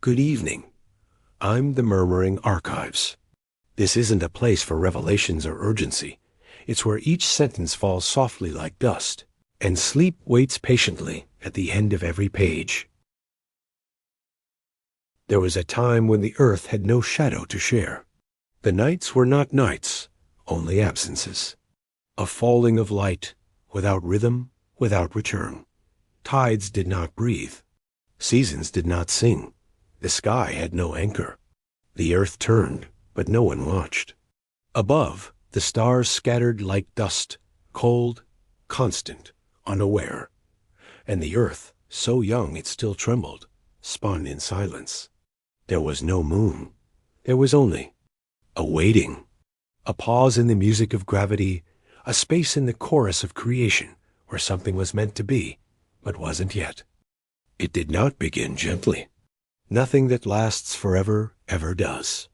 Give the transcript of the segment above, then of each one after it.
Good evening. I'm the Murmuring Archives. This isn't a place for revelations or urgency. It's where each sentence falls softly like dust, and sleep waits patiently at the end of every page. There was a time when the earth had no shadow to share. The nights were not nights, only absences. A falling of light, without rhythm, without return. Tides did not breathe. Seasons did not sing. The sky had no anchor. The earth turned, but no one watched. Above, the stars scattered like dust, cold, constant, unaware. And the earth, so young it still trembled, spun in silence. There was no moon. There was only a waiting, a pause in the music of gravity, a space in the chorus of creation where something was meant to be, but wasn't yet. It did not begin gently. Nothing that lasts forever ever does.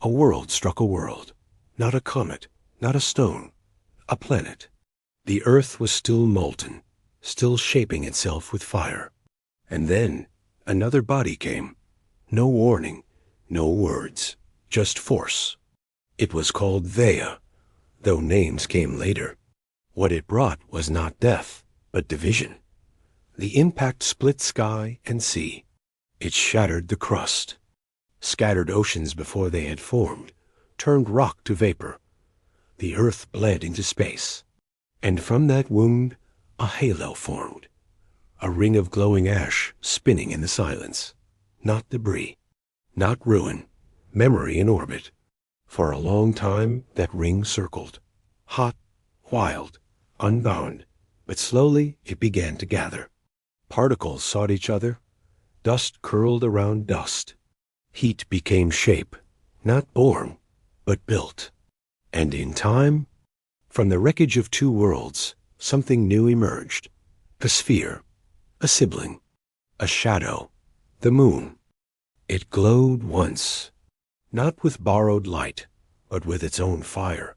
A world struck a world, not a comet, not a stone, a planet. The earth was still molten, still shaping itself with fire. And then another body came. No warning, no words, just force. It was called Theia, though names came later. What it brought was not death, but division. The impact split sky and sea. It shattered the crust, scattered oceans before they had formed, turned rock to vapor. The earth bled into space, and from that wound a halo formed, a ring of glowing ash spinning in the silence. Not debris, not ruin, memory in orbit. For a long time that ring circled, hot, wild, unbound, but slowly it began to gather. Particles sought each other. Dust curled around dust. Heat became shape, not born, but built. And in time, from the wreckage of two worlds, something new emerged. A sphere, a sibling, a shadow, the moon. It glowed once, not with borrowed light, but with its own fire.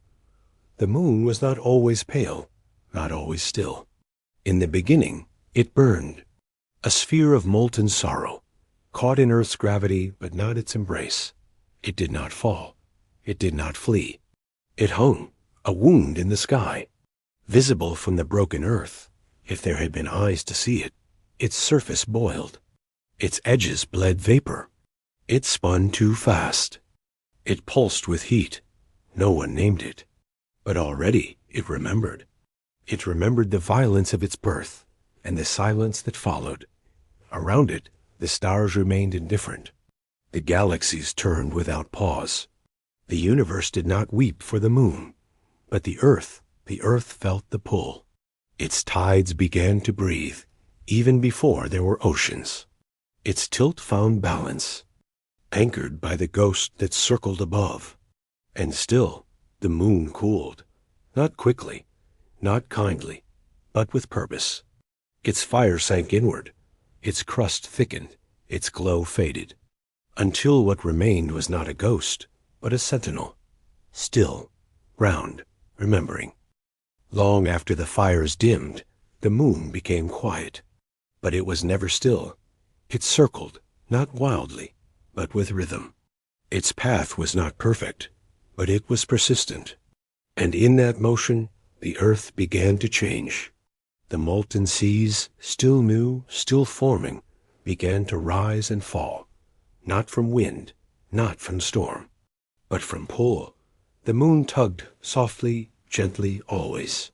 The moon was not always pale, not always still. In the beginning, it burned, a sphere of molten sorrow, caught in Earth's gravity but not its embrace. It did not fall. It did not flee. It hung, a wound in the sky, visible from the broken Earth. If there had been eyes to see it, its surface boiled. Its edges bled vapor. It spun too fast. It pulsed with heat. No one named it. But already it remembered. It remembered the violence of its birth and the silence that followed. Around it, the stars remained indifferent. The galaxies turned without pause. The universe did not weep for the moon, but the earth felt the pull. Its tides began to breathe, even before there were oceans. Its tilt found balance, anchored by the ghost that circled above. And still, the moon cooled, not quickly, not kindly, but with purpose. Its fire sank inward. Its crust thickened, its glow faded, until what remained was not a ghost, but a sentinel, still, round, remembering. Long after the fires dimmed, the moon became quiet, but it was never still. It circled, not wildly, but with rhythm. Its path was not perfect, but it was persistent. And in that motion, the earth began to change. The molten seas, still new, still forming, began to rise and fall, not from wind, not from storm, but from pull. The moon tugged softly, gently, always.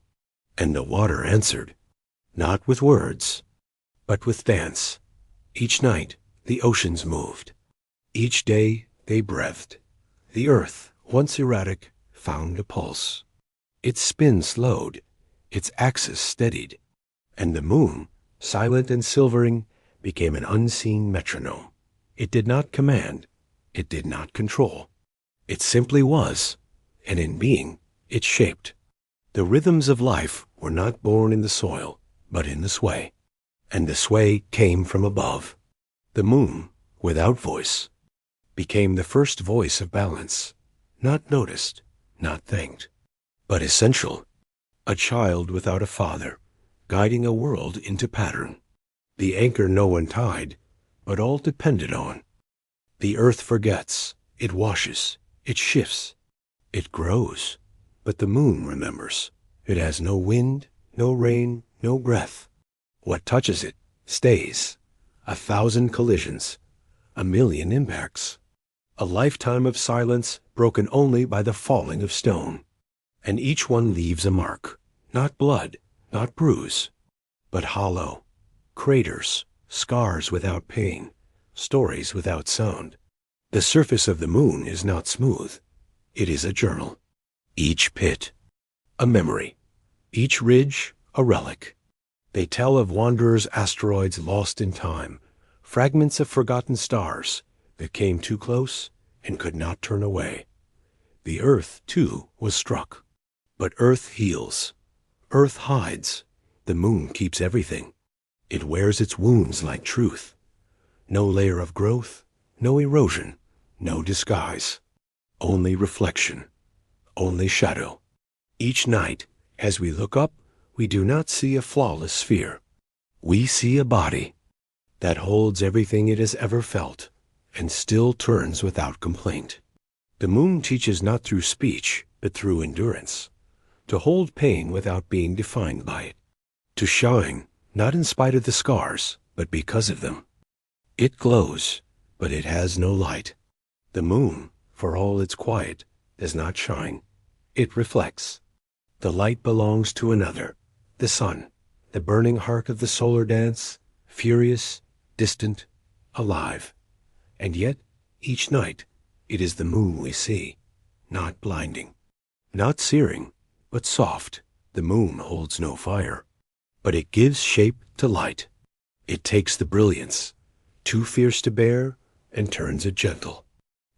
And the water answered, not with words, but with dance. Each night, the oceans moved. Each day, they breathed. The earth, once erratic, found a pulse. Its spin slowed, its axis steadied, and the moon, silent and silvering, became an unseen metronome. It did not command, it did not control. It simply was, and in being, it shaped. The rhythms of life were not born in the soil, but in the sway. And the sway came from above. The moon, without voice, became the first voice of balance, not noticed, not thanked, but essential. A child without a father, guiding a world into pattern. The anchor no one tied, but all depended on. The earth forgets, it washes, it shifts, it grows. But the moon remembers. It has no wind, no rain, no breath. What touches it stays. 1,000 collisions, 1,000,000 impacts. A lifetime of silence broken only by the falling of stone. And each one leaves a mark, not blood, not bruise, but hollow, craters, scars without pain, stories without sound. The surface of the moon is not smooth. It is a journal. Each pit, a memory. Each ridge, a relic. They tell of wanderers' asteroids lost in time, fragments of forgotten stars that came too close and could not turn away. The earth, too, was struck. But earth heals. Earth hides. The moon keeps everything. It wears its wounds like truth. No layer of growth, no erosion, no disguise. Only reflection. Only shadow. Each night, as we look up, we do not see a flawless sphere. We see a body that holds everything it has ever felt and still turns without complaint. The moon teaches not through speech, but through endurance. To hold pain without being defined by it. To shine, not in spite of the scars, but because of them. It glows, but it has no light. The moon, for all its quiet, does not shine. It reflects. The light belongs to another, the sun, the burning heart of the solar dance, furious, distant, alive. And yet, each night, it is the moon we see, not blinding, not searing, but soft. The moon holds no fire, but it gives shape to light. It takes the brilliance, too fierce to bear, and turns it gentle.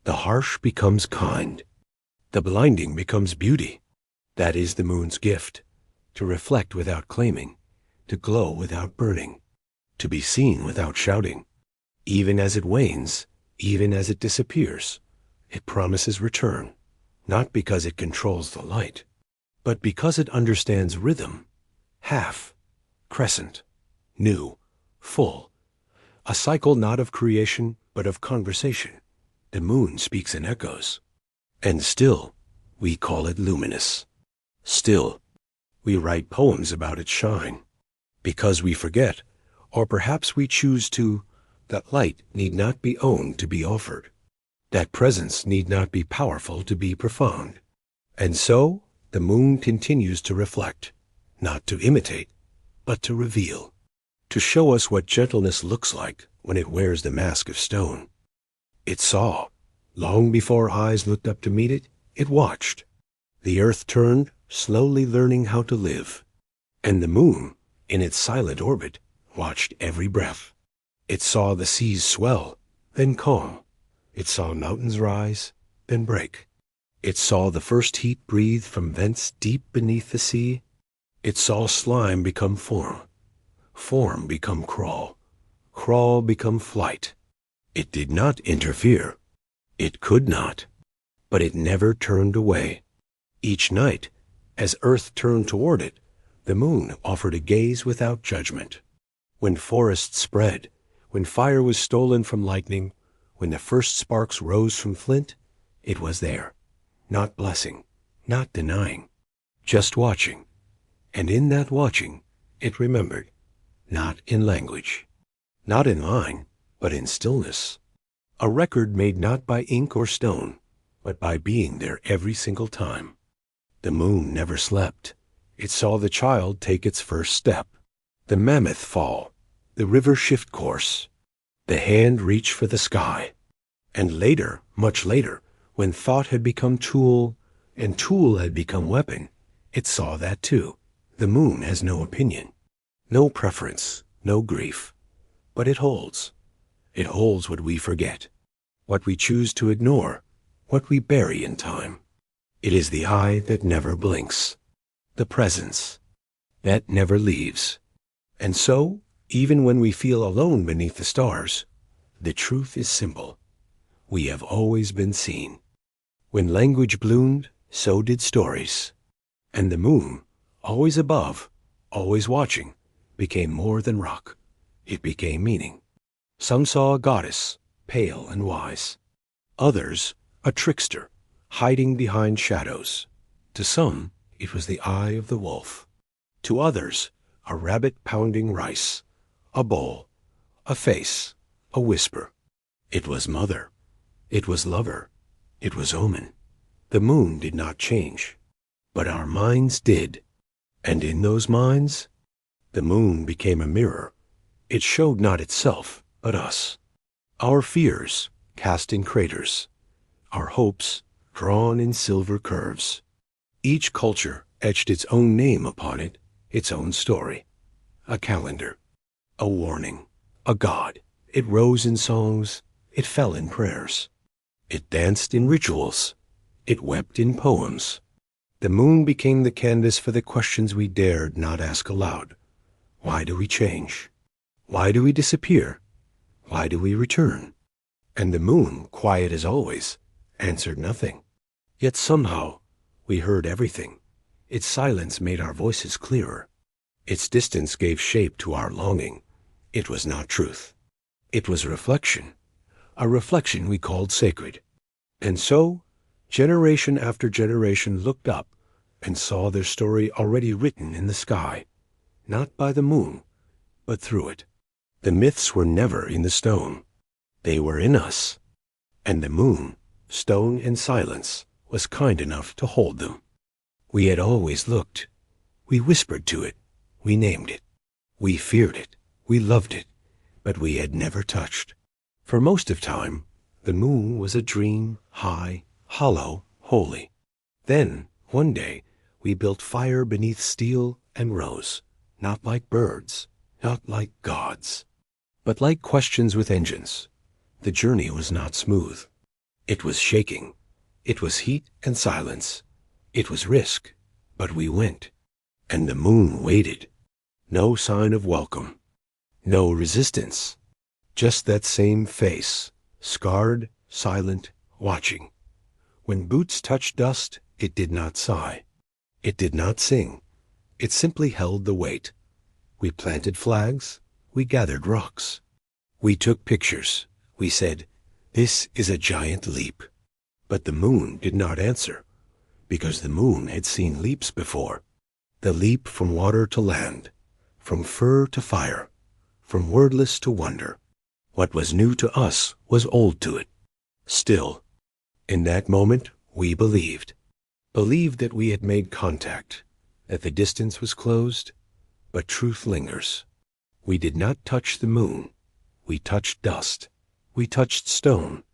The harsh becomes kind. The blinding becomes beauty. That is the moon's gift, to reflect without claiming, to glow without burning, to be seen without shouting. Even as it wanes, even as it disappears, it promises return, not because it controls the light, but because it understands rhythm, half, crescent, new, full, a cycle not of creation, but of conversation. The moon speaks in echoes, and still we call it luminous. Still, we write poems about its shine, because we forget, or perhaps we choose to, that light need not be owned to be offered, that presence need not be powerful to be profound. And so, the moon continues to reflect, not to imitate, but to reveal, to show us what gentleness looks like when it wears the mask of stone. It saw. Long before eyes looked up to meet it, it watched. The earth turned, slowly learning how to live. And the moon, in its silent orbit, watched every breath. It saw the seas swell, then calm. It saw mountains rise, then break. It saw the first heat breathe from vents deep beneath the sea. It saw slime become form, form become crawl, crawl become flight. It did not interfere. It could not. But it never turned away. Each night, as Earth turned toward it, the moon offered a gaze without judgment. When forests spread, when fire was stolen from lightning, when the first sparks rose from flint, it was there, not blessing, not denying, just watching. And in that watching, it remembered, not in language, not in line, but in stillness. A record made not by ink or stone, but by being there every single time. The moon never slept. It saw the child take its first step, the mammoth fall, the river shift course, the hand reach for the sky. And later, much later, when thought had become tool, and tool had become weapon, it saw that too. The moon has no opinion, no preference, no grief, but it holds. It holds what we forget, what we choose to ignore, what we bury in time. It is the eye that never blinks, the presence that never leaves. And so, even when we feel alone beneath the stars, the truth is simple. We have always been seen. When language bloomed, so did stories. And the moon, always above, always watching, became more than rock. It became meaning. Some saw a goddess, pale and wise. Others, a trickster, hiding behind shadows. To some, it was the eye of the wolf. To others, a rabbit pounding rice, a bowl, a face, a whisper. It was mother. It was lover. It was omen. The moon did not change, but our minds did. And in those minds, the moon became a mirror. It showed not itself, but us. Our fears, cast in craters. Our hopes, drawn in silver curves. Each culture etched its own name upon it, its own story. A calendar, a warning, a god. It rose in songs, it fell in prayers. It danced in rituals, it wept in poems. The moon became the canvas for the questions we dared not ask aloud. Why do we change? Why do we disappear? Why do we return? And the moon, quiet as always, answered nothing. Yet somehow we heard everything. Its silence made our voices clearer. Its distance gave shape to our longing. It was not truth. It was reflection, a reflection we called sacred. And so, generation after generation looked up and saw their story already written in the sky, not by the moon, but through it. The myths were never in the stone. They were in us. And the moon, stone and silence, was kind enough to hold them. We had always looked. We whispered to it. We named it. We feared it. We loved it. But we had never touched. For most of time, the moon was a dream, high, hollow, holy. Then, one day, we built fire beneath steel and rose, not like birds, not like gods, but like questions with engines. The journey was not smooth. It was shaking. It was heat and silence. It was risk, but we went. And the moon waited. No sign of welcome. No resistance. Just that same face, scarred, silent, watching. When boots touched dust, it did not sigh. It did not sing. It simply held the weight. We planted flags. We gathered rocks. We took pictures. We said, "This is a giant leap." But the moon did not answer, because the moon had seen leaps before. The leap from water to land, from fur to fire, from wordless to wonder. What was new to us was old to it. Still, in that moment, we believed that we had made contact, that the distance was closed, but truth lingers. We did not touch the moon. We touched dust. We touched stone.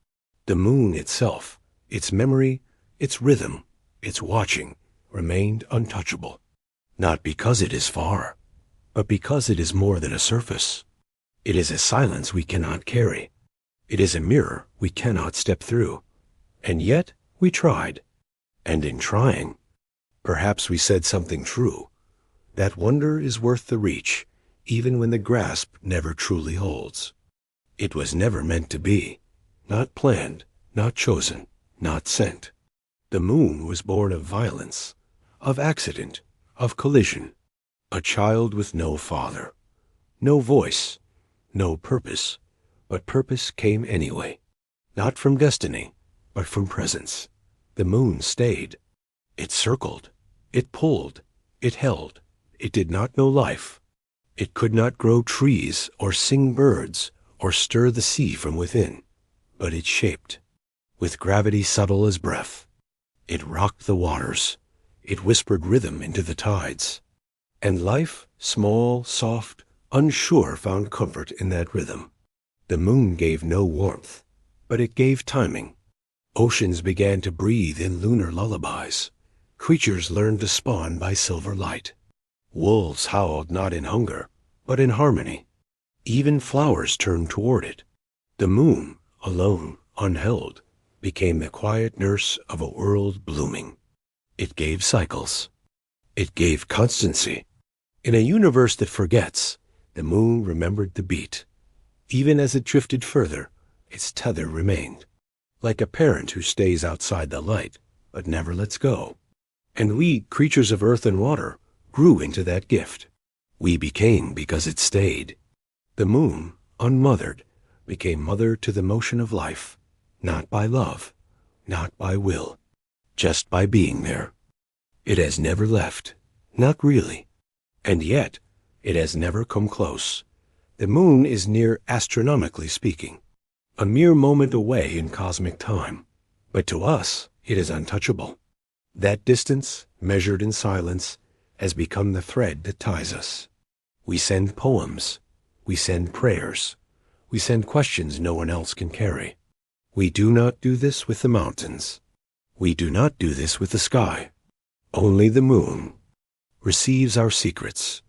The moon itself, its memory, its rhythm, its watching, remained untouchable. Not because it is far, but because it is more than a surface. It is a silence we cannot carry. It is a mirror we cannot step through. And yet we tried. And in trying, perhaps we said something true. That wonder is worth the reach, even when the grasp never truly holds. It was never meant to be, not planned, not chosen, not sent. The moon was born of violence, of accident, of collision. A child with no father, no voice, no purpose, but purpose came anyway. Not from destiny, but from presence. The moon stayed. It circled. It pulled. It held. It did not know life. It could not grow trees or sing birds or stir the sea from within, but it shaped. With gravity subtle as breath, it rocked the waters. It whispered rhythm into the tides. And life, small, soft, unsure, found comfort in that rhythm. The moon gave no warmth, but it gave timing. Oceans began to breathe in lunar lullabies. Creatures learned to spawn by silver light. Wolves howled not in hunger, but in harmony. Even flowers turned toward it. The moon, alone, unheld, became the quiet nurse of a world blooming. It gave cycles. It gave constancy. In a universe that forgets, the moon remembered the beat. Even as it drifted further, its tether remained. Like a parent who stays outside the light, but never lets go. And we, creatures of earth and water, grew into that gift. We became because it stayed. The moon, unmothered, became mother to the motion of life, not by love, not by will, just by being there. It has never left, not really, and yet it has never come close. The moon is near astronomically speaking, a mere moment away in cosmic time, but to us it is untouchable. That distance, measured in silence, has become the thread that ties us. We send poems, we send prayers, we send questions no one else can carry. We do not do this with the mountains. We do not do this with the sky. Only the moon receives our secrets,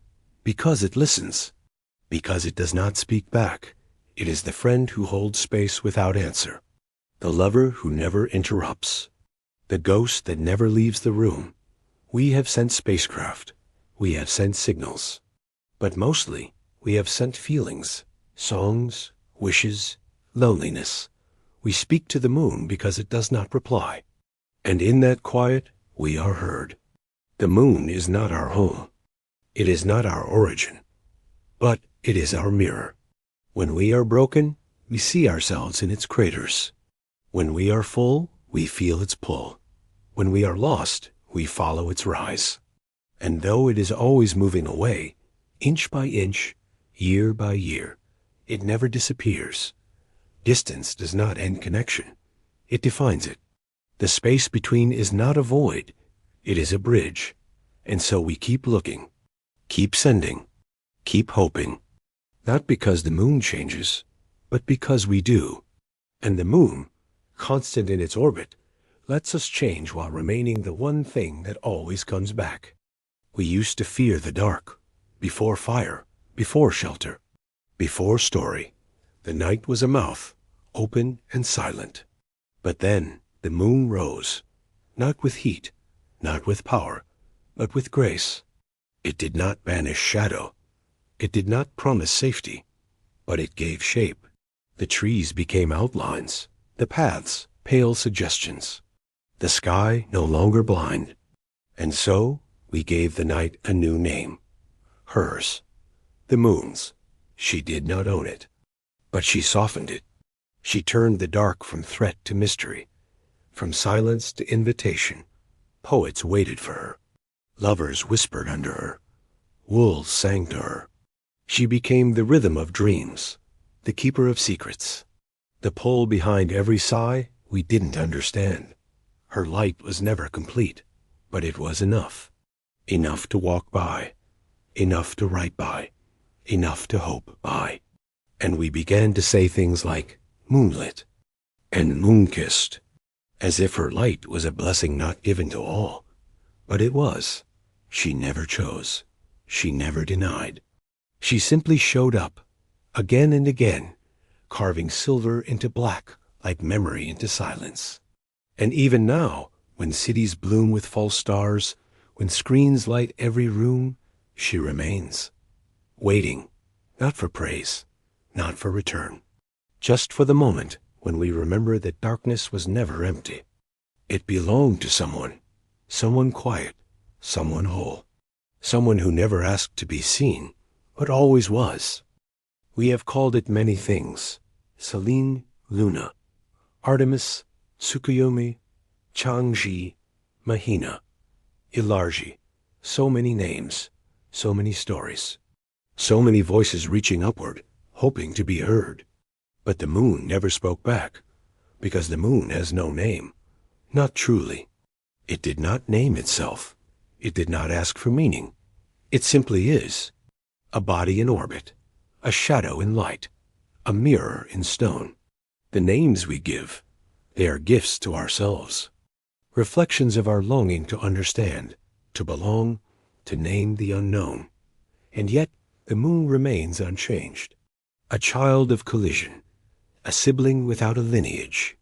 because it listens, because it does not speak back. It is the friend who holds space without answer, the lover who never interrupts, the ghost that never leaves the room. We have sent spacecraft, we have sent signals, but mostly we have sent feelings, songs, wishes, loneliness. We speak to the moon because it does not reply, and in that quiet we are heard. The moon is not our home. It is not our origin, but it is our mirror. When we are broken, we see ourselves in its craters. When we are full, we feel its pull. When we are lost, we follow its rise. And though it is always moving away, inch by inch, year by year, it never disappears. Distance does not end connection. It defines it. The space between is not a void. It is a bridge. And so we keep looking, keep sending, keep hoping. Not because the moon changes, but because we do. And the moon, constant in its orbit, lets us change while remaining the one thing that always comes back. We used to fear the dark, before fire, before shelter, before story. The night was a mouth, open and silent. But then the moon rose, not with heat, not with power, but with grace. It did not banish shadow. It did not promise safety, but it gave shape. The trees became outlines, the paths pale suggestions, the sky no longer blind. And so we gave the night a new name, hers, the moon's. She did not own it, but she softened it. She turned the dark from threat to mystery, from silence to invitation. Poets waited for her. Lovers whispered under her. Wolves sang to her. She became the rhythm of dreams, the keeper of secrets. The pull behind every sigh we didn't understand. Her light was never complete, but it was enough. Enough to walk by, enough to write by, enough to hope by. And we began to say things like moonlit and moon-kissed, as if her light was a blessing not given to all. But it was. She never chose. She never denied. She simply showed up, again and again, carving silver into black like memory into silence. And even now, when cities bloom with false stars, when screens light every room, she remains, waiting, not for praise, not for return, just for the moment when we remember that darkness was never empty. It belonged to someone, someone quiet, someone whole, someone who never asked to be seen, but always was. We have called it many things: Selene, Luna, Artemis, Tsukuyomi, Changji, Mahina, Ilargi. So many names, so many stories, so many voices reaching upward, hoping to be heard. But the moon never spoke back, because the moon has no name. Not truly. It did not name itself. It did not ask for meaning. It simply is. A body in orbit, a shadow in light, a mirror in stone. The names we give, they are gifts to ourselves, reflections of our longing to understand, to belong, to name the unknown. And yet the moon remains unchanged, a child of collision, a sibling without a lineage,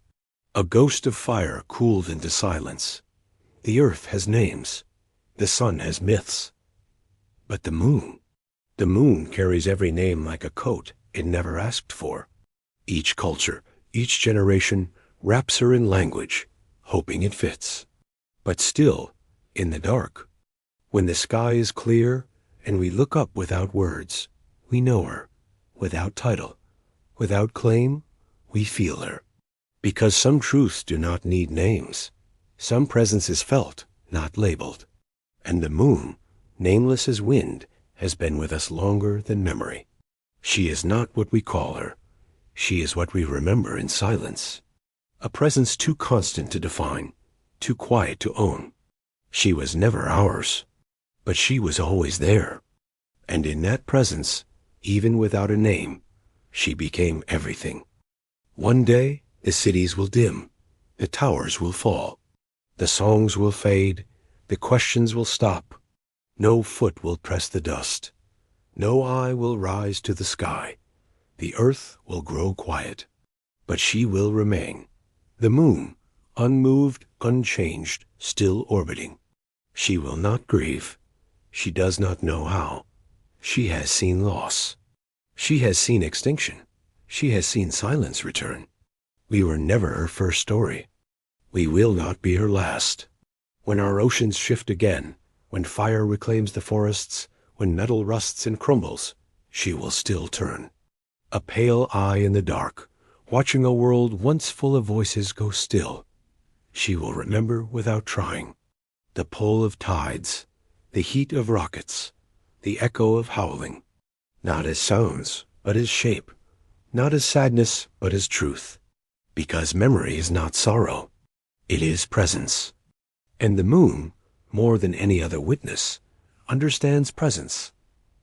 a ghost of fire cooled into silence. The earth has names, the sun has myths, but the moon carries every name like a coat it never asked for. Each culture, each generation wraps her in language, hoping it fits. But still, in the dark, when the sky is clear and we look up without words, we know her, without title, Without claim, we feel her. Because some truths do not need names. Some presence is felt, not labeled. And the moon, nameless as wind, has been with us longer than memory. She is not what we call her. She is what we remember in silence. A presence too constant to define, too quiet to own. She was never ours, but she was always there. And in that presence, even without a name, she became everything. One day, the cities will dim, the towers will fall, the songs will fade, the questions will stop. No foot will press the dust. No eye will rise to the sky. The earth will grow quiet, but she will remain. The moon, unmoved, unchanged, still orbiting. She will not grieve. She does not know how. She has seen loss. She has seen extinction. She has seen silence return. We were never her first story. We will not be her last. When our oceans shift again, when fire reclaims the forests, when metal rusts and crumbles, she will still turn. A pale eye in the dark, watching a world once full of voices go still. She will remember without trying. The pull of tides, the heat of rockets, the echo of howling. Not as sounds, but as shape. Not as sadness, but as truth. Because memory is not sorrow. It is presence. And the moon, more than any other witness, understands presence.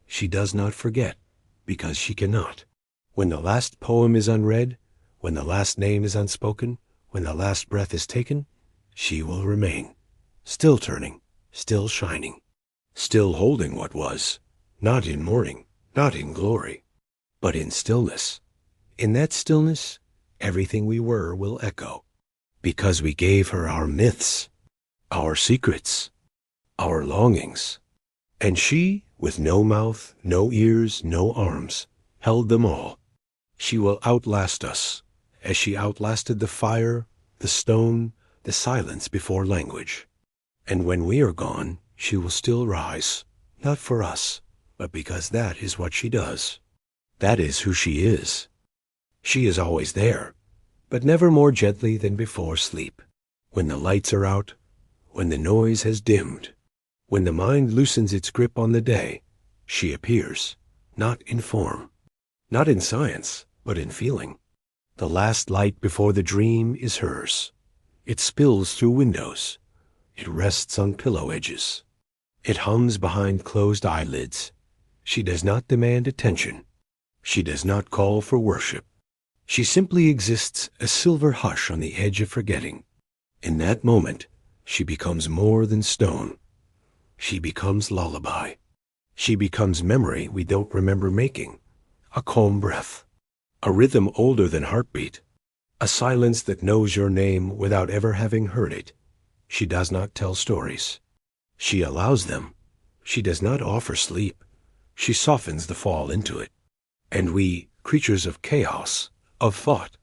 She does not forget, because she cannot. When the last poem is unread, when the last name is unspoken, when the last breath is taken, she will remain, still turning, still shining, still holding what was, not in mourning, not in glory, but in stillness. In that stillness, everything we were will echo, because we gave her our myths, our secrets, our longings. And she, with no mouth, no ears, no arms, held them all. She will outlast us, as she outlasted the fire, the stone, the silence before language. And when we are gone, she will still rise, not for us, but because that is what she does. That is who she is. She is always there, but never more gently than before sleep. When the lights are out, when the noise has dimmed, when the mind loosens its grip on the day, she appears, not in form, not in science, but in feeling. The last light before the dream is hers. It spills through windows. It rests on pillow edges. It hums behind closed eyelids. She does not demand attention. She does not call for worship. She simply exists, a silver hush on the edge of forgetting. In that moment, she becomes more than stone. She becomes lullaby. She becomes memory we don't remember making, a calm breath, a rhythm older than heartbeat, a silence that knows your name without ever having heard it. She does not tell stories. She allows them. She does not offer sleep. She softens the fall into it. And we, creatures of chaos, of thought,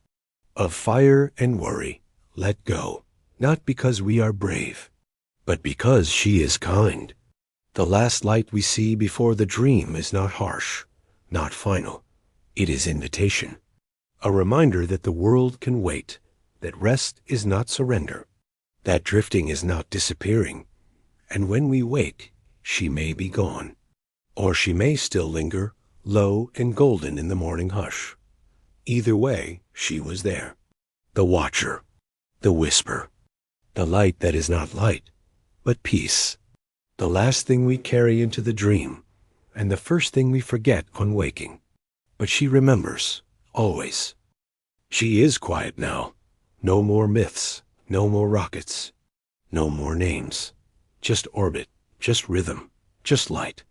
of fire and worry, let go, not because we are brave, but because she is kind. The last light we see before the dream is not harsh, not final. It is invitation, a reminder that the world can wait, that rest is not surrender, that drifting is not disappearing, and when we wake, she may be gone, or she may still linger, low and golden in the morning hush. Either way, she was there. The watcher, the whisper, the light that is not light, but peace. The last thing we carry into the dream, and the first thing we forget on waking. But she remembers, always. She is quiet now. No more myths, no more rockets, no more names. Just orbit, just rhythm, just light.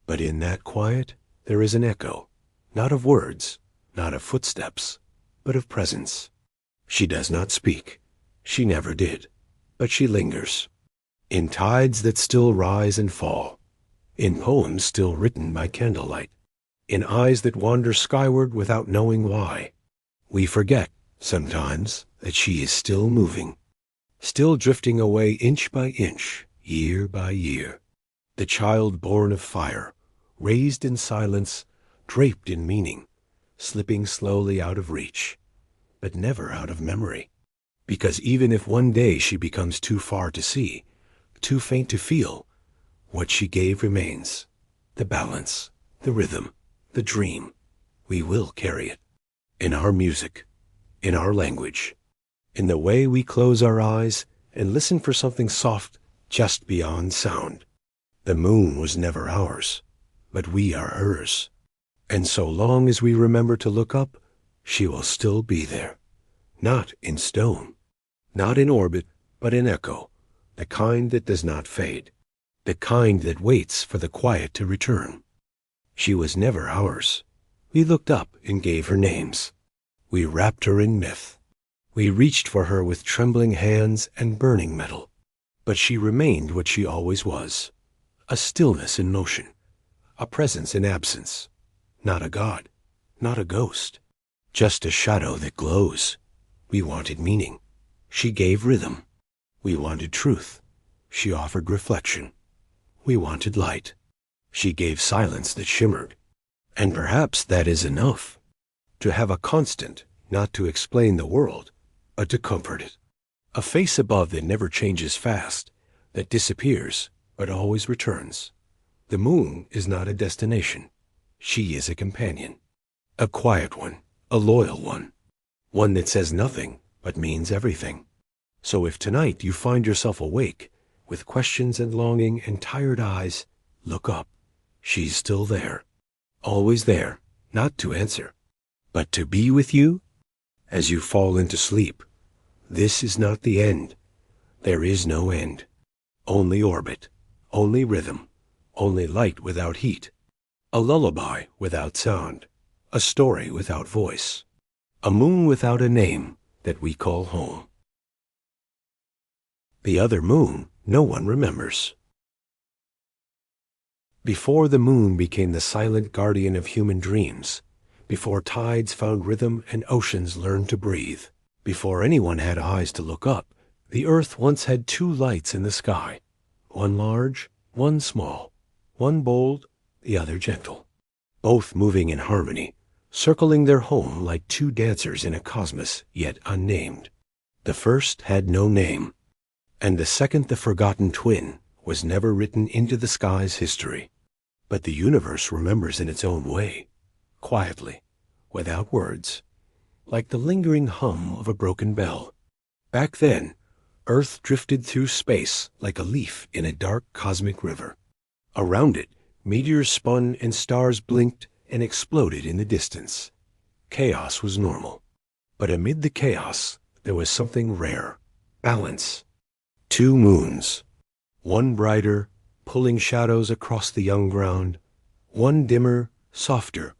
But in that quiet, there is an echo, not of words, not of footsteps, but of presence. She does not speak. She never did. But she lingers. In tides that still rise and fall. In poems still written by candlelight. In eyes that wander skyward without knowing why. We forget, sometimes, that she is still moving. Still drifting away inch by inch, year by year. The child born of fire, raised in silence, draped in meaning, slipping slowly out of reach, but never out of memory. Because even if one day she becomes too far to see, too faint to feel, what she gave remains. The balance, the rhythm, the dream. We will carry it. In our music, in our language, in the way we close our eyes and listen for something soft just beyond sound. The moon was never ours, but we are hers. And so long as we remember to look up, she will still be there. Not in stone, not in orbit, but in echo, the kind that does not fade, the kind that waits for the quiet to return. She was never ours. We looked up and gave her names. We wrapped her in myth. We reached for her with trembling hands and burning metal. But she remained what she always was, a stillness in motion, a presence in absence. Not a god, not a ghost, just a shadow that glows. We wanted meaning. She gave rhythm. We wanted truth. She offered reflection. We wanted light. She gave silence that shimmered. And perhaps that is enough. To have a constant, not to explain the world, but to comfort it. A face above that never changes fast, that disappears, but always returns. The moon is not a destination. She is a companion. A quiet one, a loyal one. One that says nothing, but means everything. So if tonight you find yourself awake, with questions and longing and tired eyes, look up. She's still there. Always there, not to answer, but to be with you as you fall into sleep. This is not the end. There is no end. Only orbit, only rhythm, only light without heat, a lullaby without sound, a story without voice, a moon without a name that we call home. The other moon no one remembers. Before the moon became the silent guardian of human dreams, before tides found rhythm and oceans learned to breathe, before anyone had eyes to look up, the earth once had two lights in the sky, one large, one small, one bold, the other gentle, both moving in harmony, circling their home like two dancers in a cosmos yet unnamed. The first had no name, and the second, the forgotten twin, was never written into the sky's history. But the universe remembers in its own way, quietly, without words, like the lingering hum of a broken bell. Back then, Earth drifted through space like a leaf in a dark cosmic river. Around it, meteors spun and stars blinked and exploded in the distance. Chaos was normal. But amid the chaos, there was something rare. Balance. Two moons. One brighter, pulling shadows across the young ground. One dimmer, softer,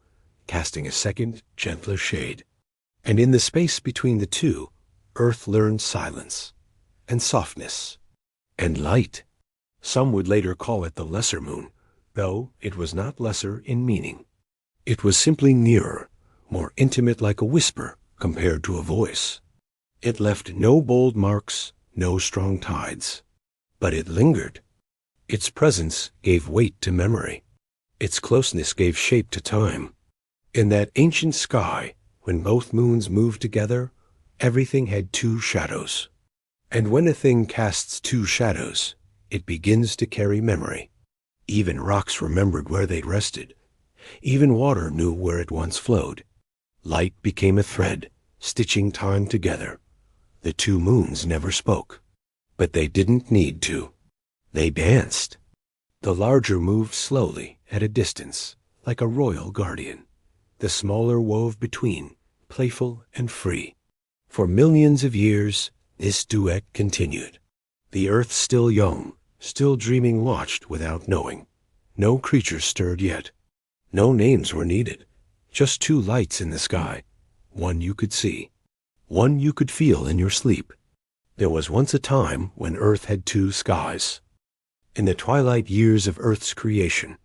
casting a second, gentler shade. And in the space between the two, Earth learned silence, and softness, and light. Some would later call it the lesser moon, though it was not lesser in meaning. It was simply nearer, more intimate, like a whisper compared to a voice. It left no bold marks, no strong tides. But it lingered. Its presence gave weight to memory. Its closeness gave shape to time. In that ancient sky, when both moons moved together, everything had two shadows. And when a thing casts two shadows, it begins to carry memory. Even rocks remembered where they'd rested. Even water knew where it once flowed. Light became a thread, stitching time together. The two moons never spoke. But they didn't need to. They danced. The larger moved slowly, at a distance, like a royal guardian. The smaller wove between, playful and free. For millions of years, this duet continued. The earth still young, still dreaming, watched without knowing. No creature stirred yet. No names were needed. Just two lights in the sky. One you could see. One you could feel in your sleep. There was once a time when Earth had two skies. In the twilight years of Earth's creation,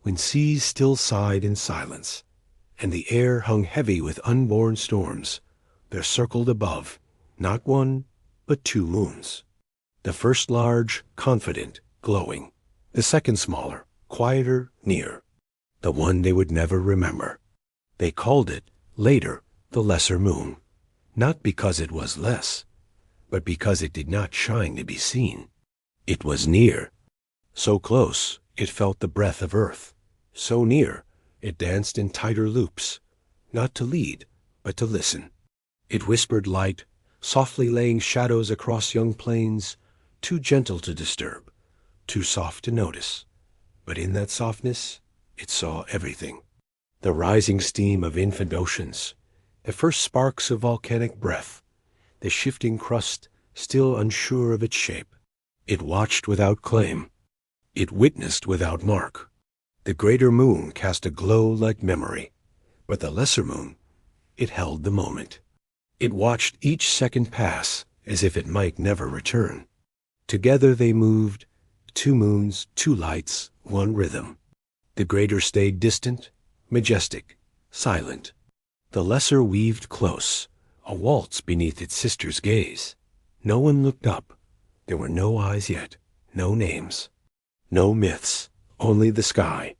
when seas still sighed in silence, and the air hung heavy with unborn storms, there circled above, not one, but two moons. The first large, confident, glowing. The second smaller, quieter, near. The one they would never remember. They called it, later, the lesser moon, not because it was less, but because it did not shine to be seen. It was near, so close it felt the breath of earth, so near it danced in tighter loops, not to lead, but to listen. It whispered light, softly laying shadows across young plains, too gentle to disturb, too soft to notice. But in that softness, it saw everything. The rising steam of infant oceans, the first sparks of volcanic breath, the shifting crust still unsure of its shape. It watched without claim. It witnessed without mark. The greater moon cast a glow like memory, but the lesser moon, it held the moment. It watched each second pass as if it might never return. Together they moved, two moons, two lights, one rhythm. The greater stayed distant, majestic, silent. The lesser weaved close, a waltz beneath its sister's gaze. No one looked up. There were no eyes yet, no names, no myths, only the sky,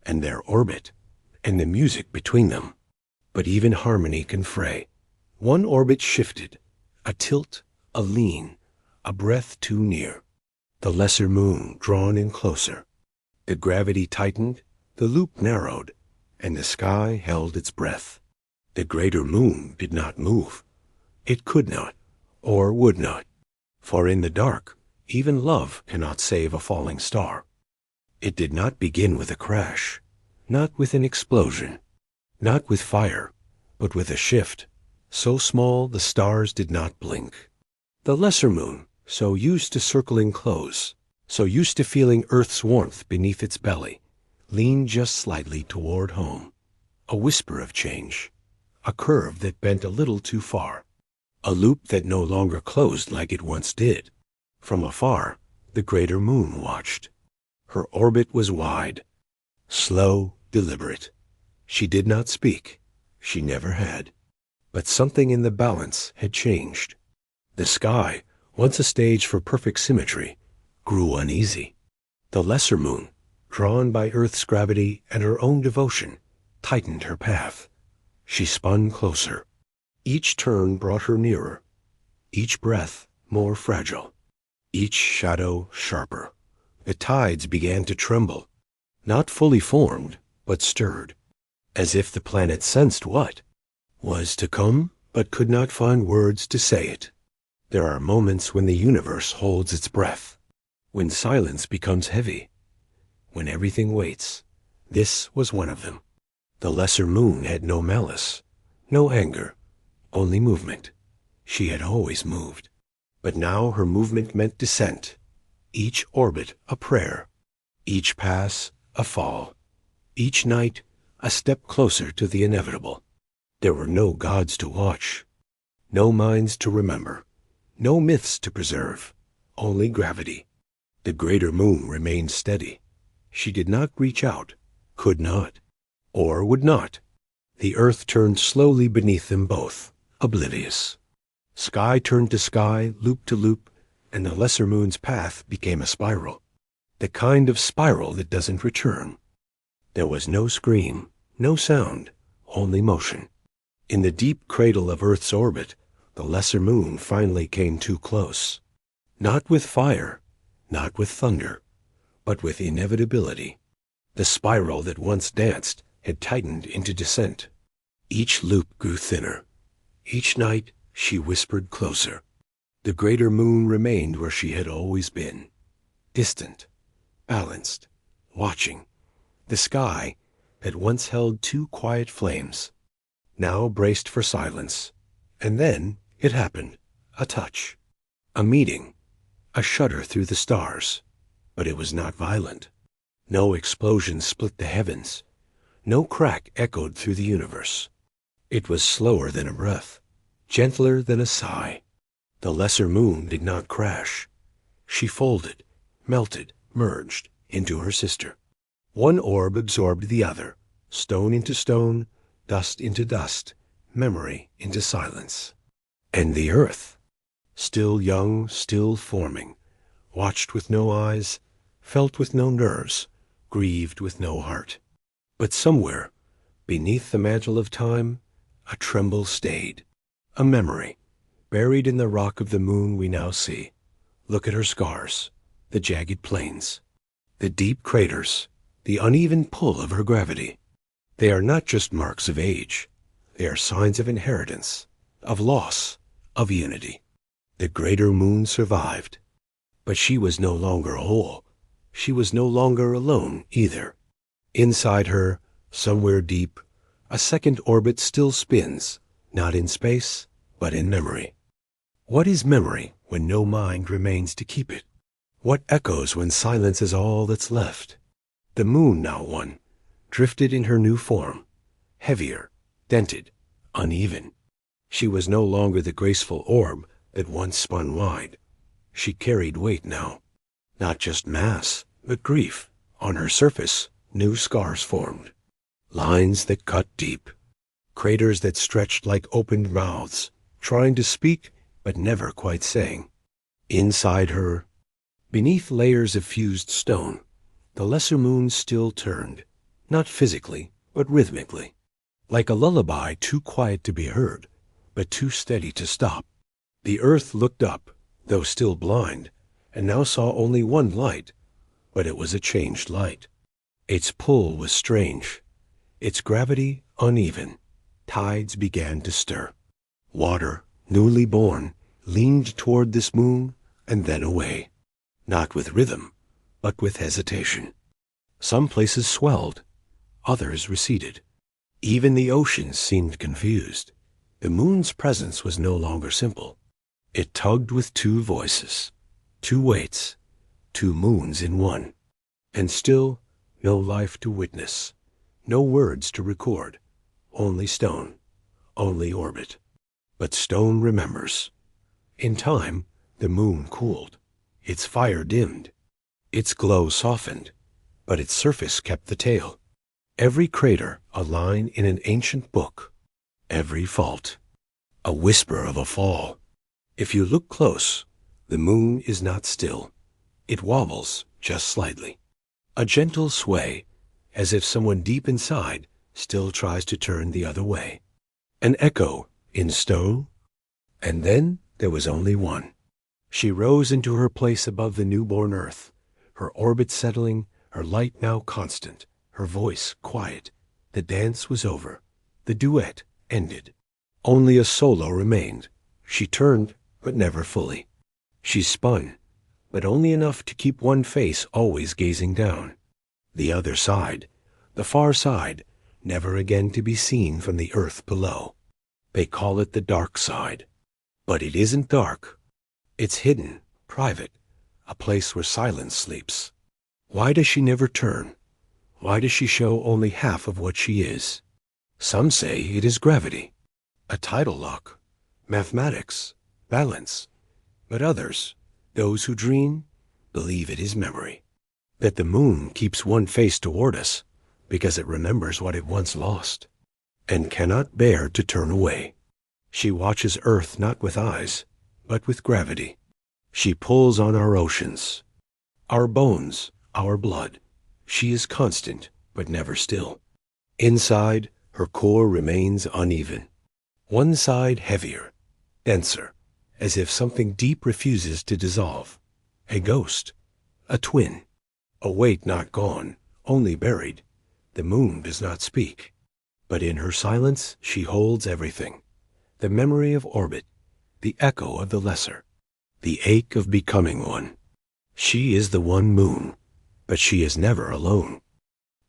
and their orbit, and the music between them. But even harmony can fray. One orbit shifted, a tilt, a lean, a breath too near. The lesser moon drawn in closer. The gravity tightened, the loop narrowed, and the sky held its breath. The greater moon did not move. It could not, or would not. For in the dark, even love cannot save a falling star. It did not begin with a crash, not with an explosion, not with fire, but with a shift, so small the stars did not blink. The lesser moon, so used to circling close, so used to feeling Earth's warmth beneath its belly, leaned just slightly toward home. A whisper of change, a curve that bent a little too far, a loop that no longer closed like it once did. From afar, the greater moon watched. Her orbit was wide, slow, deliberate. She did not speak. She never had. But something in the balance had changed. The sky, once a stage for perfect symmetry, grew uneasy. The lesser moon, drawn by Earth's gravity and her own devotion, tightened her path. She spun closer. Each turn brought her nearer, each breath more fragile, each shadow sharper. The tides began to tremble, not fully formed, but stirred, as if the planet sensed what was to come, but could not find words to say it. There are moments when the universe holds its breath, when silence becomes heavy, when everything waits. This was one of them. The lesser moon had no malice, no anger, only movement. She had always moved. But now her movement meant descent. Each orbit a prayer. Each pass a fall. Each night a step closer to the inevitable. There were no gods to watch, no minds to remember, no myths to preserve, only gravity. The greater moon remained steady. She did not reach out, could not, or would not. The earth turned slowly beneath them both, oblivious. Sky turned to sky, loop to loop, and the lesser moon's path became a spiral. The kind of spiral that doesn't return. There was no scream, no sound, only motion. In the deep cradle of Earth's orbit, the lesser moon finally came too close. Not with fire, not with thunder, but with inevitability. The spiral that once danced had tightened into descent. Each loop grew thinner. Each night she whispered closer. The greater moon remained where she had always been, distant, balanced, watching. The sky, that once held two quiet flames, now braced for silence. And then it happened, a touch, a meeting, a shudder through the stars. But it was not violent. No explosion split the heavens. No crack echoed through the universe. It was slower than a breath, gentler than a sigh. The lesser moon did not crash. She folded, melted, merged into her sister. One orb absorbed the other, stone into stone, dust into dust, memory into silence. And the earth, still young, still forming, watched with no eyes, felt with no nerves, grieved with no heart. But somewhere, Beneath the mantle of time, a tremble stayed, a memory, buried in the rock of the moon we now see. Look at her scars, the jagged plains, the deep craters, the uneven pull of her gravity. They are not just marks of age. They are signs of inheritance, of loss, of unity. The greater moon survived, but she was no longer whole. She was no longer alone either. Inside her, somewhere deep, a second orbit still spins, not in space, but in memory. What is memory when no mind remains to keep it? What echoes when silence is all that's left? The moon, now one, drifted in her new form, heavier, dented, uneven. She was no longer the graceful orb that once spun wide. She carried weight now. Not just mass, but grief. On her surface, new scars formed. Lines that cut deep. Craters that stretched like opened mouths, trying to speak, but never quite saying. Inside her, beneath layers of fused stone, the lesser moon still turned, not physically, but rhythmically. Like a lullaby too quiet to be heard, but too steady to stop. The earth looked up, though still blind, and now saw only one light, but it was a changed light. Its pull was strange, its gravity uneven. Tides began to stir. Water, newly born, leaned toward this moon and then away, not with rhythm, but with hesitation. Some places swelled, others receded. Even the oceans seemed confused. The moon's presence was no longer simple. It tugged with two voices, two weights, two moons in one. And still, no life to witness, no words to record, only stone, only orbit. But stone remembers. In time, the moon cooled, its fire dimmed, its glow softened, but its surface kept the tale. Every crater a line in an ancient book, every fault a whisper of a fall. If you look close, the moon is not still. It wobbles just slightly. A gentle sway, as if someone deep inside still tries to turn the other way. An echo in stone. And then there was only one. She rose into her place above the newborn earth, her orbit settling, her light now constant, her voice quiet. The dance was over. The duet ended. Only a solo remained. She turned, but never fully. She spun, but only enough to keep one face always gazing down. The other side, the far side, never again to be seen from the earth below. They call it the dark side. But it isn't dark. It's hidden, private, a place where silence sleeps. Why does she never turn? Why does she show only half of what she is? Some say it is gravity, a tidal lock, mathematics, balance. But others, those who dream, believe it is memory. That the moon keeps one face toward us because it remembers what it once lost and cannot bear to turn away. She watches Earth not with eyes, but with gravity. She pulls on our oceans, our bones, our blood. She is constant, but never still. Inside, her core remains uneven. One side heavier, denser, as if something deep refuses to dissolve. A ghost, a twin, a weight not gone, only buried. The moon does not speak, but in her silence she holds everything. The memory of orbit, the echo of the lesser, the ache of becoming one. She is the one moon, but she is never alone.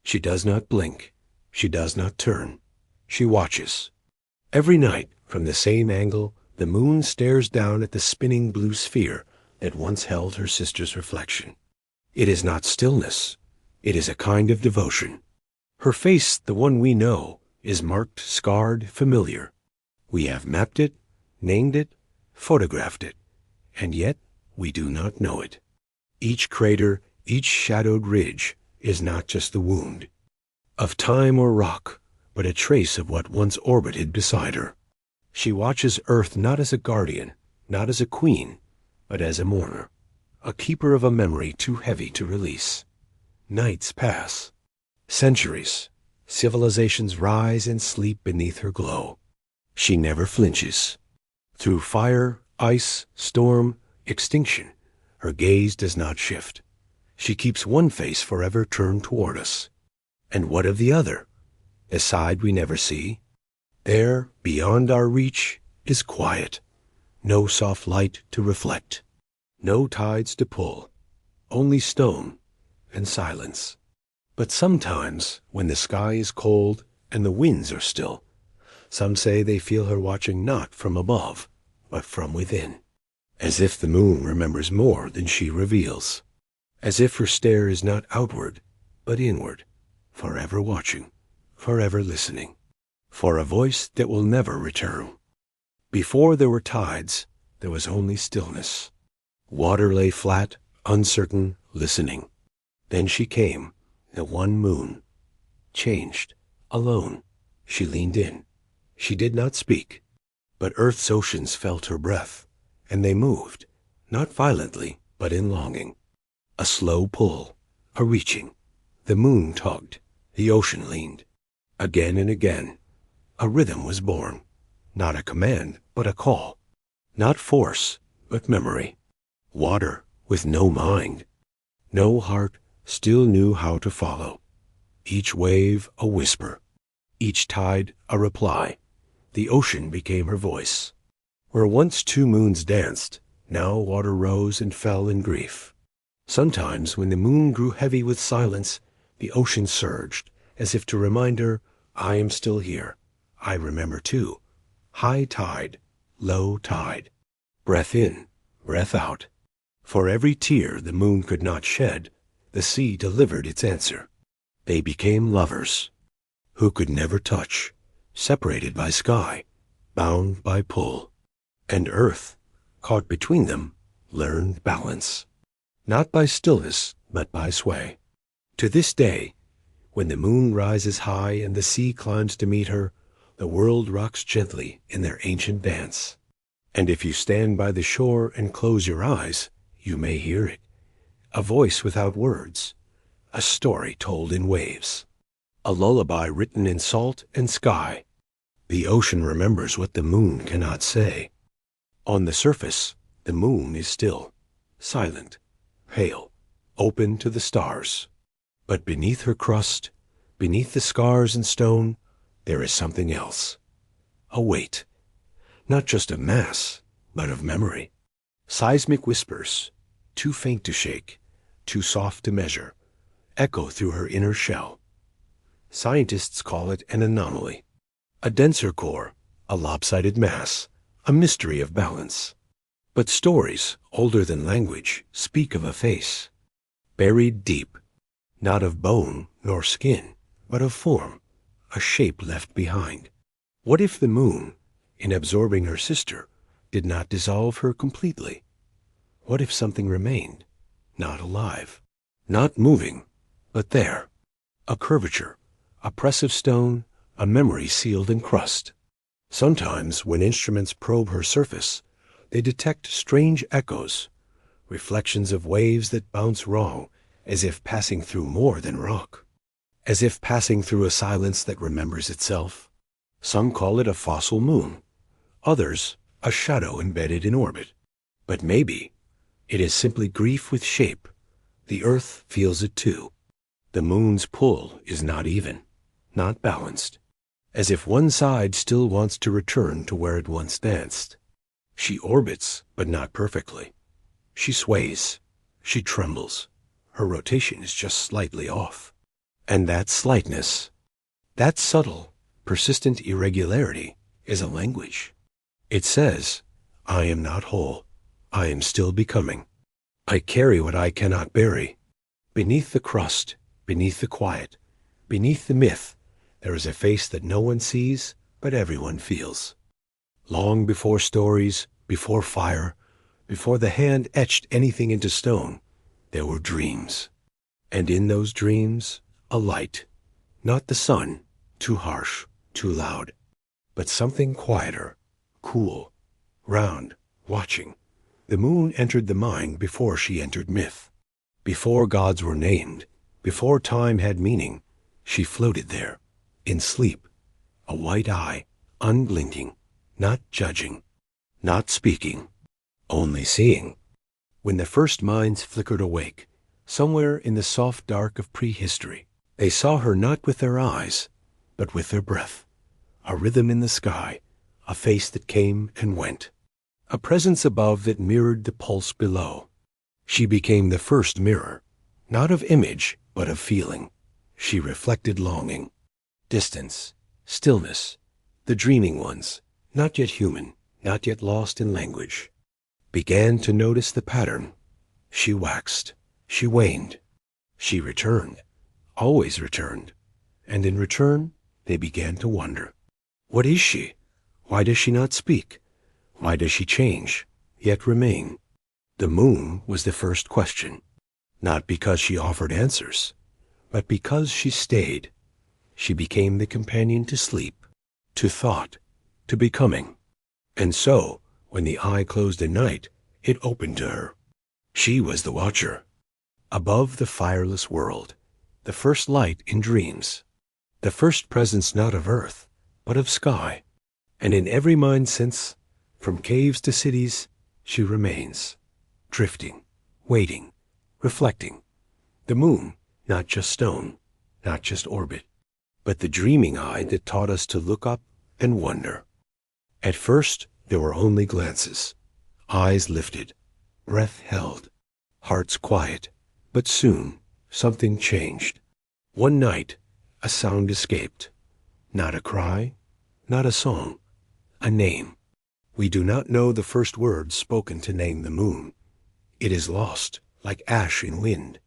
She does not blink, she does not turn, she watches. Every night, from the same angle, the moon stares down at the spinning blue sphere that once held her sister's reflection. It is not stillness, it is a kind of devotion. Her face, the one we know, is marked, scarred, familiar. We have mapped it, named it, photographed it, and yet we do not know it. Each crater, each shadowed ridge, is not just the wound of time or rock, but a trace of what once orbited beside her. She watches Earth not as a guardian, not as a queen, but as a mourner, a keeper of a memory too heavy to release. Nights pass, centuries, Civilizations rise and sleep beneath her glow. She never flinches. Through fire, ice, storm, extinction, her gaze does not shift. She keeps one face forever turned toward us. And what of the other? A side we never see? There, beyond our reach, is quiet. No soft light to reflect. No tides to pull. Only stone and silence. But sometimes, when the sky is cold and the winds are still, some say they feel her watching not from above, but from within. As if the moon remembers more than she reveals. As if her stare is not outward, but inward, forever watching, forever listening, for a voice that will never return. Before there were tides, there was only stillness. Water lay flat, uncertain, listening. Then she came, the one moon. Changed, alone, she leaned in. She did not speak, but earth's oceans felt her breath, and they moved, not violently, but in longing. A slow pull, a reaching. The moon tugged, the ocean leaned. Again and again, a rhythm was born. Not a command, but a call. Not force, but memory. Water with no mind. No heart still knew how to follow. Each wave a whisper. Each tide a reply. The ocean became her voice. Where once two moons danced, now water rose and fell in grief. Sometimes, when the moon grew heavy with silence, the ocean surged, as if to remind her, I am still here. I remember too. High tide, low tide. Breath in, breath out. For every tear the moon could not shed, the sea delivered its answer. They became lovers, who could never touch, separated by sky, bound by pull. And earth, caught between them, learned balance. Not by stillness, but by sway. To this day, when the moon rises high and the sea climbs to meet her, the world rocks gently in their ancient dance. And if you stand by the shore and close your eyes, you may hear it. A voice without words, a story told in waves, a lullaby written in salt and sky. The ocean remembers what the moon cannot say. On the surface, the moon is still, silent, pale, open to the stars. But beneath her crust, beneath the scars and stone, there is something else. A weight, not just of mass, but of memory. Seismic whispers, too faint to shake, too soft to measure, echo through her inner shell. Scientists call it an anomaly, a denser core, a lopsided mass, a mystery of balance. But stories, older than language, speak of a face, buried deep, not of bone nor skin, but of form, a shape left behind. What if the moon, in absorbing her sister, did not dissolve her completely? What if something remained, not alive, not moving, but there, a curvature, a press of stone, a memory sealed in crust? Sometimes, when instruments probe her surface, they detect strange echoes, reflections of waves that bounce wrong, as if passing through more than rock, as if passing through a silence that remembers itself. Some call it a fossil moon, others a shadow embedded in orbit. But maybe it is simply grief with shape. The earth feels it too. The moon's pull is not even, not balanced, as if one side still wants to return to where it once danced. She orbits, but not perfectly. She sways. She trembles. Her rotation is just slightly off. And that slightness, that subtle, persistent irregularity, is a language. It says, I am not whole. I am still becoming. I carry what I cannot bury. Beneath the crust, beneath the quiet, beneath the myth, there is a face that no one sees, but everyone feels. Long before stories, before fire, before the hand etched anything into stone, there were dreams. And in those dreams, a light. Not the sun, too harsh, too loud, but something quieter, cool, round, watching. The moon entered the mind before she entered myth. Before gods were named, before time had meaning, she floated there, In sleep, a white eye, unblinking, not judging, not speaking, only seeing. When the first minds flickered awake, somewhere in the soft dark of prehistory, they saw her not with their eyes, but with their breath, a rhythm in the sky, a face that came and went, a presence above that mirrored the pulse below. She became the first mirror, not of image, but of feeling. She reflected longing, distance, stillness, the dreaming ones, not yet human, not yet lost in language, began to notice the pattern. She waxed, she waned, she returned, always returned, and in return they began to wonder. What is she? Why does she not speak? Why does she change, yet remain? The moon was the first question, not because she offered answers, but because she stayed. She became the companion to sleep, to thought, to becoming. And so, when the eye closed at night, it opened to her. She was the watcher. Above the fireless world, the first light in dreams, the first presence not of earth, but of sky. And in every mind since, from caves to cities, she remains, drifting, waiting, reflecting. The moon, not just stone, not just orbit, but the dreaming eye that taught us to look up and wonder. At first, there were only glances, eyes lifted, breath held, hearts quiet, but soon something changed. One night, a sound escaped, not a cry, not a song, a name. We do not know the first words spoken to name the moon. It is lost, like ash in wind.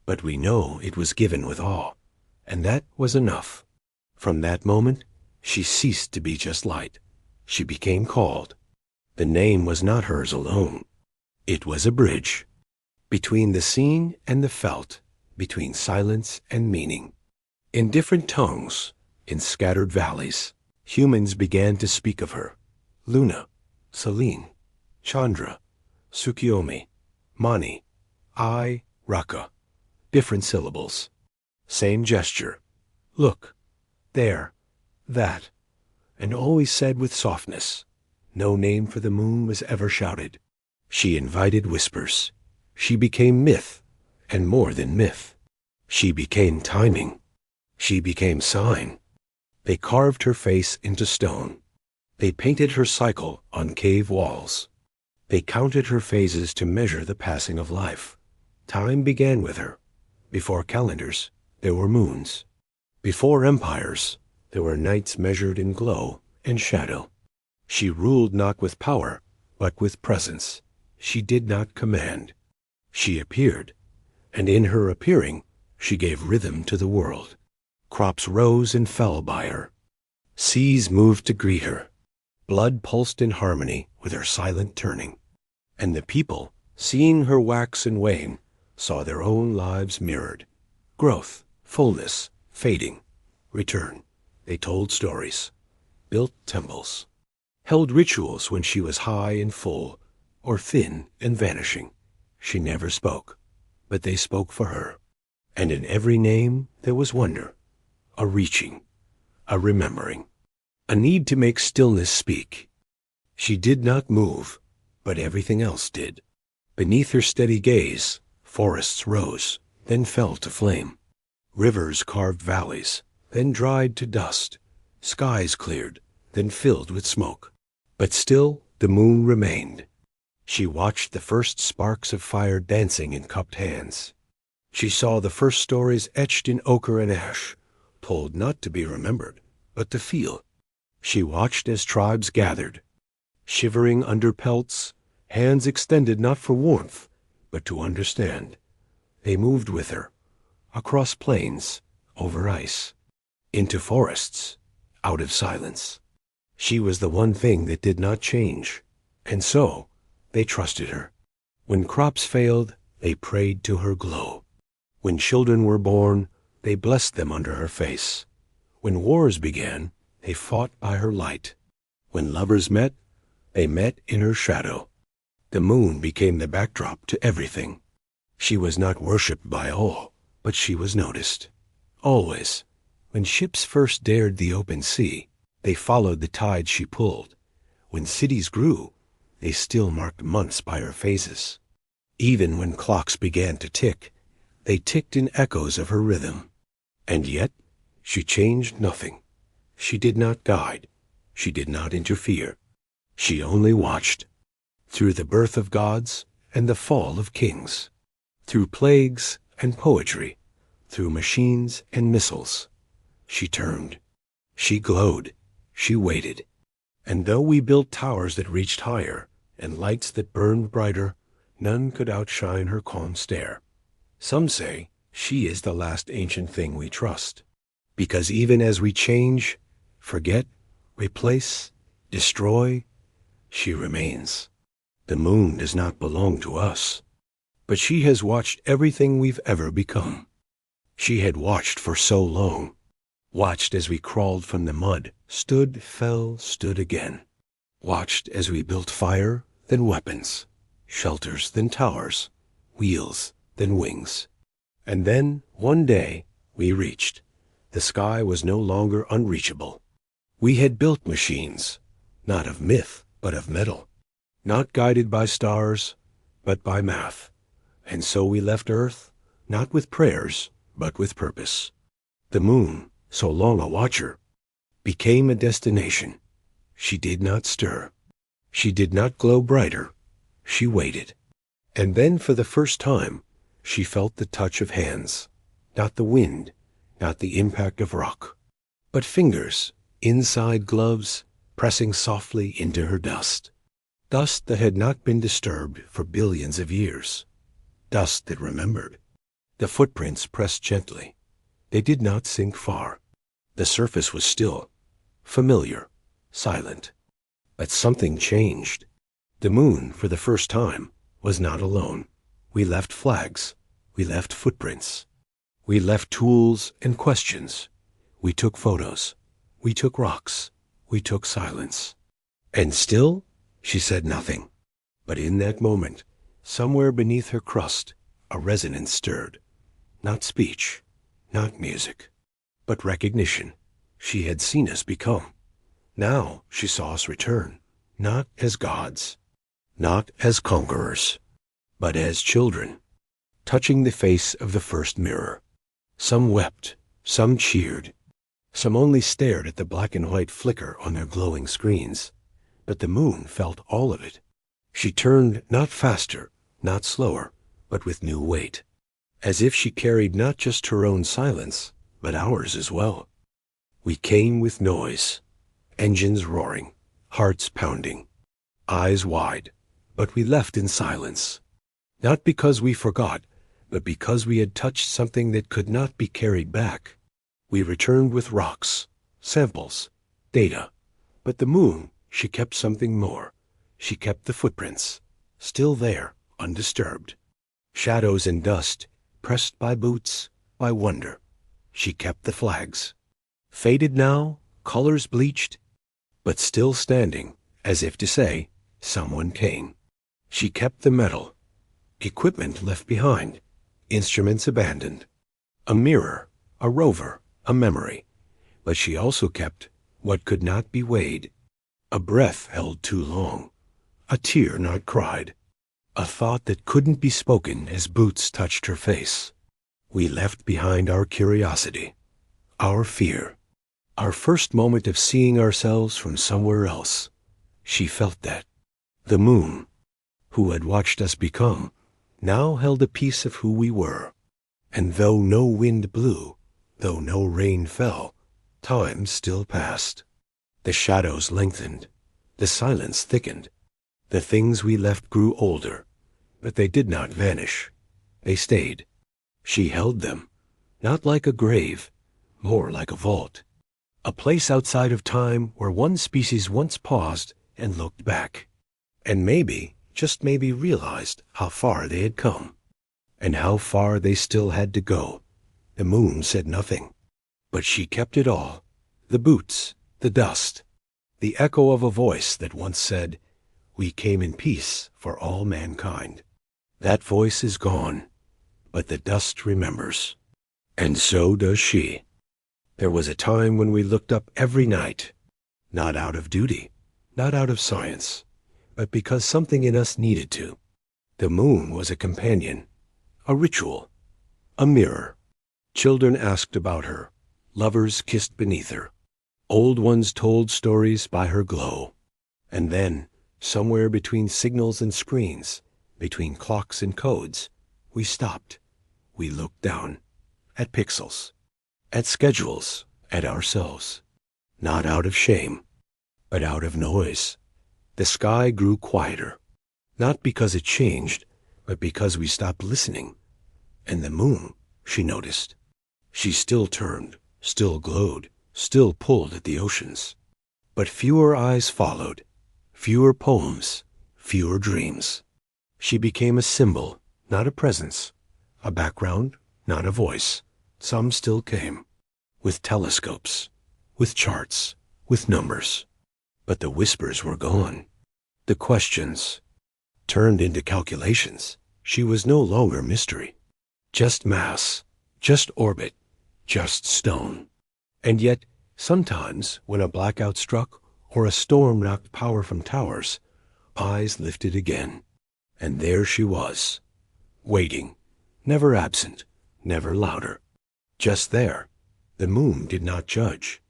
But we know it was given with awe, and that was enough. From that moment, she ceased to be just light. She became called. The name was not hers alone. It was a bridge between the seen and the felt, between silence and meaning. In different tongues, in scattered valleys, humans began to speak of her. Luna, Selene, Chandra, Tsukuyomi, Mani, I, Raka. Different syllables. Same gesture. Look, there, that. And always said with softness. No name for the moon was ever shouted. She invited whispers. She became myth, and more than myth. She became timing. She became sign. They carved her face into stone. They painted her cycle on cave walls. They counted her phases to measure the passing of life. Time began with her. Before calendars, there were moons. Before empires, there were nights measured in glow and shadow. She ruled not with power, but with presence. She did not command. She appeared, and in her appearing, she gave rhythm to the world. Crops rose and fell by her. Seas moved to greet her. Blood pulsed in harmony with her silent turning. And the people, seeing her wax and wane, saw their own lives mirrored. Growth, fullness, fading, return. They told stories, built temples, held rituals when she was high and full, or thin and vanishing. She never spoke, but they spoke for her. And in every name there was wonder, a reaching, a remembering, a need to make stillness speak. She did not move, but everything else did. Beneath her steady gaze, forests rose, then fell to flame. Rivers carved valleys, then dried to dust. Skies cleared, then filled with smoke. But still the moon remained. She watched the first sparks of fire dancing in cupped hands. She saw the first stories etched in ochre and ash, told not to be remembered, but to feel. She watched as tribes gathered, shivering under pelts, hands extended not for warmth, but to understand. They moved with her, across plains, over ice, into forests, out of silence. She was the one thing that did not change, and so they trusted her. When crops failed, they prayed to her glow. When children were born, they blessed them under her face. When wars began, they fought by her light. When lovers met, they met in her shadow. The moon became the backdrop to everything. She was not worshipped by all, but she was noticed. Always, When ships first dared the open sea, they followed the tide she pulled. When cities grew, they still marked months by her phases. Even when clocks began to tick, they ticked in echoes of her rhythm. And yet, she changed nothing. She did not guide. She did not interfere. She only watched. Through the birth of gods and the fall of kings. Through plagues and poetry. Through machines and missiles. She turned. She glowed. She waited. And though we built towers that reached higher, and lights that burned brighter, none could outshine her calm stare. Some say she is the last ancient thing we trust. Because even as we change, forget, replace, destroy, she remains. The moon does not belong to us, but she has watched everything we've ever become. She had watched for so long, watched as we crawled from the mud, stood, fell, stood again. Watched as we built fire, then weapons, shelters, then towers, wheels, then wings. And then, one day, we reached. The sky was no longer unreachable. We had built machines, not of myth, but of metal. Not guided by stars, but by math. And so we left Earth, not with prayers, but with purpose. The moon, so long a watcher, became a destination. She did not stir. She did not glow brighter. She waited. And then for the first time, she felt the touch of hands. Not the wind, not the impact of rock, but fingers, inside gloves, pressing softly into her dust. Dust that had not been disturbed for billions of years. Dust that remembered. The footprints pressed gently. They did not sink far. The surface was still, familiar, silent. But something changed. The moon, for the first time, was not alone. We left flags. We left footprints. We left tools and questions. We took photos. We took rocks. We took silence. And still, she said nothing. But in that moment, somewhere beneath her crust, a resonance stirred. Not speech, not music, but recognition. She had seen us become. Now she saw us return, not as gods, not as conquerors, but as children, touching the face of the first mirror. Some wept, some cheered, some only stared at the black and white flicker on their glowing screens. But the moon felt all of it. She turned not faster, not slower, but with new weight, as if she carried not just her own silence, but ours as well. We came with noise, engines roaring, hearts pounding, eyes wide, but we left in silence. Not because we forgot, but because we had touched something that could not be carried back. We returned with rocks, samples, data. But the moon, she kept something more. She kept the footprints, still there, undisturbed. Shadows and dust, pressed by boots, by wonder. She kept the flags. Faded now, colors bleached, but still standing, as if to say, someone came. She kept the metal. Equipment left behind. Instruments abandoned. A mirror, a rover, a memory. But she also kept what could not be weighed. A breath held too long. A tear not cried. A thought that couldn't be spoken as boots touched her face. We left behind our curiosity, our fear, our first moment of seeing ourselves from somewhere else. She felt that. The moon, who had watched us become, now held a piece of who we were. And though no wind blew, though no rain fell, time still passed. The shadows lengthened. The silence thickened. The things we left grew older, but they did not vanish. They stayed. She held them, not like a grave, more like a vault. A place outside of time where one species once paused and looked back. And maybe, just maybe, realized how far they had come. And how far they still had to go. The moon said nothing. But she kept it all. The boots, the dust, the echo of a voice that once said, "We came in peace for all mankind." That voice is gone, but the dust remembers. And so does she. There was a time when we looked up every night, not out of duty, not out of science, but because something in us needed to. The moon was a companion, a ritual, a mirror. Children asked about her. Lovers kissed beneath her. Old ones told stories by her glow. And then, somewhere between signals and screens, between clocks and codes, we stopped. We looked down, at pixels, at schedules, at ourselves. Not out of shame, but out of noise. The sky grew quieter, not because it changed, but because we stopped listening. And the moon, she noticed. She still turned, still glowed, still pulled at the oceans. But fewer eyes followed, fewer poems, fewer dreams. She became a symbol, not a presence, a background, not a voice. Some still came, with telescopes, with charts, with numbers. But the whispers were gone. The questions turned into calculations. She was no longer mystery. Just mass, just orbit, just stone. And yet, sometimes, when a blackout struck or a storm knocked power from towers, eyes lifted again. And there she was, waiting, never absent, never louder. Just there. The moon did not judge.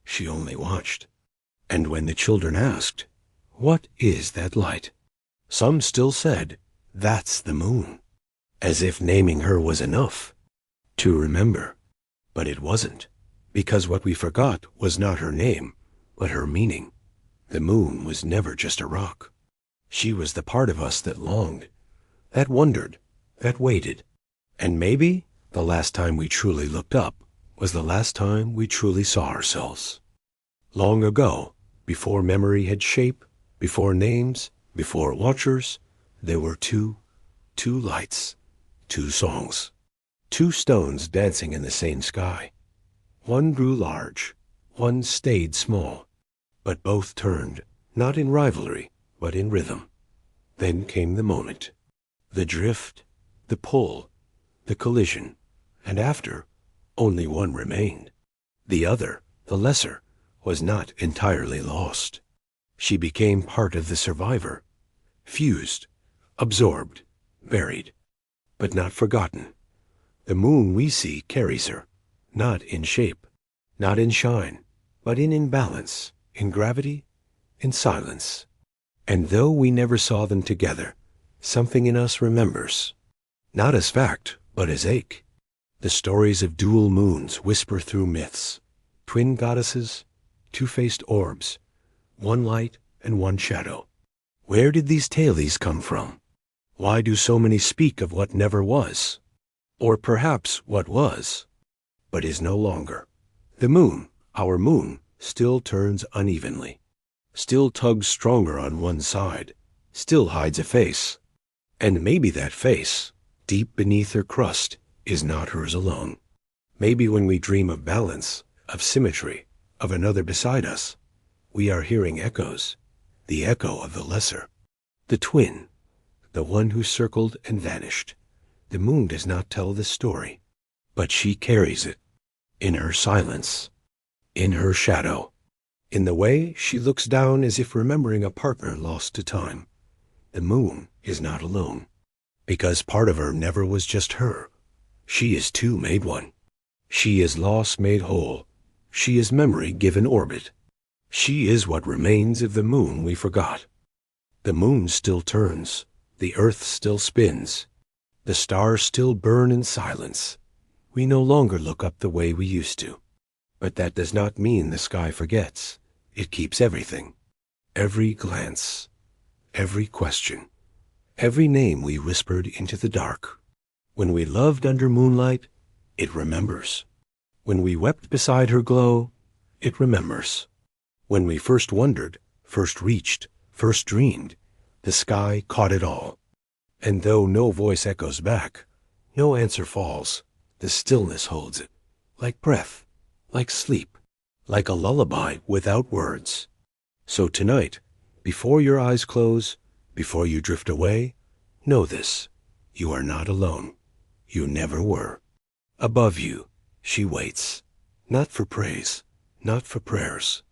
She only watched. And when the children asked, "What is that light?" some still said, "That's the moon," as if naming her was enough to remember. But it wasn't, because what we forgot was not her name, but her meaning. The moon was never just a rock. She was the part of us that longed, that wondered, that waited. And maybe the last time we truly looked up was the last time we truly saw ourselves. Long ago, before memory had shape, before names, before watchers, there were two lights, two songs, two stones dancing in the same sky. One grew large, one stayed small, but both turned, not in rivalry, but in rhythm. Then came the moment, the drift, the pull, the collision, and after, only one remained. The other, the lesser, was not entirely lost. She became part of the survivor, fused, absorbed, buried, but not forgotten. The moon we see carries her, not in shape, not in shine, but in imbalance, in gravity, in silence. And though we never saw them together, something in us remembers, not as fact, but as ache. The stories of dual moons whisper through myths, twin goddesses, two-faced orbs, one light and one shadow. Where did these tales come from? Why do so many speak of what never was? Or perhaps what was, but is no longer? The moon, our moon, still turns unevenly, still tugs stronger on one side, still hides a face. And maybe that face, deep beneath her crust, is not hers alone. Maybe when we dream of balance, of symmetry, of another beside us, we are hearing echoes, the echo of the lesser, the twin, the one who circled and vanished. The moon does not tell the story, but she carries it, in her silence, in her shadow, in the way she looks down as if remembering a partner lost to time. The moon is not alone, because part of her never was just her. She is two made one. She is loss made whole. She is memory given orbit. She is what remains of the moon we forgot. The moon still turns. The earth still spins. The stars still burn in silence. We no longer look up the way we used to. But that does not mean the sky forgets. It keeps everything. Every glance. Every question. Every name we whispered into the dark. When we loved under moonlight, it remembers. When we wept beside her glow, it remembers. When we first wondered, first reached, first dreamed, the sky caught it all. And though no voice echoes back, no answer falls, the stillness holds it, like breath, like sleep, like a lullaby without words. So tonight, before your eyes close, before you drift away, know this: you are not alone. You never were. Above you, she waits, Not for praise, not for prayers.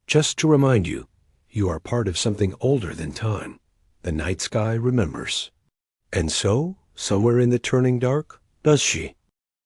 Just to remind you, you are part of something older than time. The night sky remembers. And so, somewhere in the turning dark, does she?